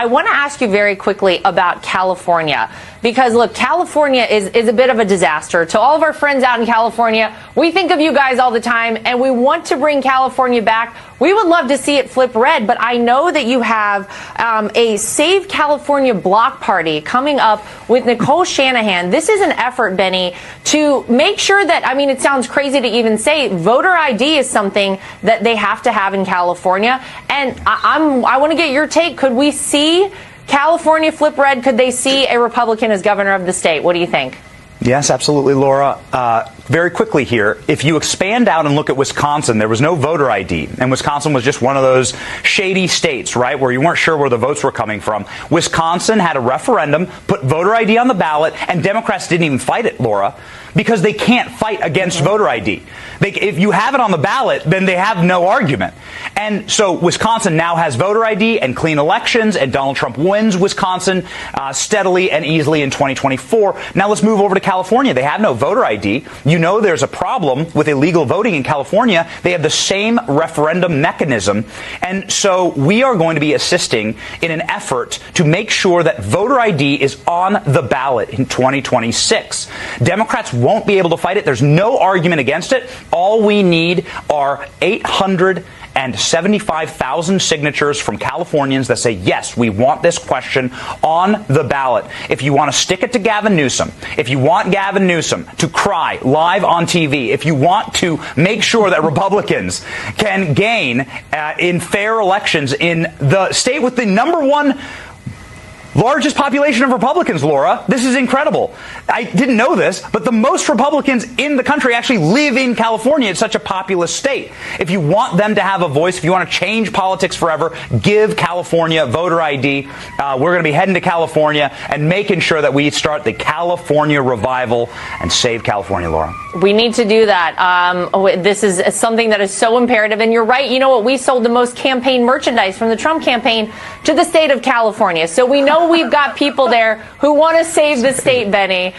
I want to ask you very quickly about California, because look, California is a bit of a disaster. To all of our friends out in California, we think of you guys all the time, and we want to bring California back. We would love to see it flip red, but I know that you have a Save California block party coming up with Nicole Shanahan. This is an effort, Benny, to make sure that, I mean, it sounds crazy to even say, voter ID is something that they have to have in California. And I want to get your take. Could we see California flip red? Could they see a Republican as governor of the state? What do you think? Yes, absolutely, Laura. Very quickly here, if you expand out and look at Wisconsin, there was no voter ID. And Wisconsin was just one of those shady states, right, where you weren't sure where the votes were coming from. Wisconsin had a referendum, put voter ID on the ballot, and Democrats didn't even fight it, Laura, because they can't fight against voter ID. If you have it on the ballot, then they have no argument. And so Wisconsin now has voter ID and clean elections, and Donald Trump wins Wisconsin steadily and easily in 2024. Now let's move over to California. They have no voter ID. You know there's a problem with illegal voting in California. They have the same referendum mechanism. And so we are going to be assisting in an effort to make sure that voter ID is on the ballot in 2026. Democrats won't be able to fight it. There's no argument against it. All we need are 875,000 signatures from Californians that say, yes, we want this question on the ballot. If you want to stick it to Gavin Newsom, if you want Gavin Newsom to cry live on TV, if you want to make sure that Republicans can gain in fair elections in the state with the #1 largest population of Republicans, Laura. This is incredible. I didn't know this, but the most Republicans in the country actually live in California. It's such a populous state. If you want them to have a voice, if you want to change politics forever, give California voter ID. We're going to be heading to California and making sure that we start the California revival and save California, Laura. We need to do that. This is something that is so imperative. And you're right. You know what? We sold the most campaign merchandise from the Trump campaign to the state of California. So we know we've got people there who want to save the state, Benny.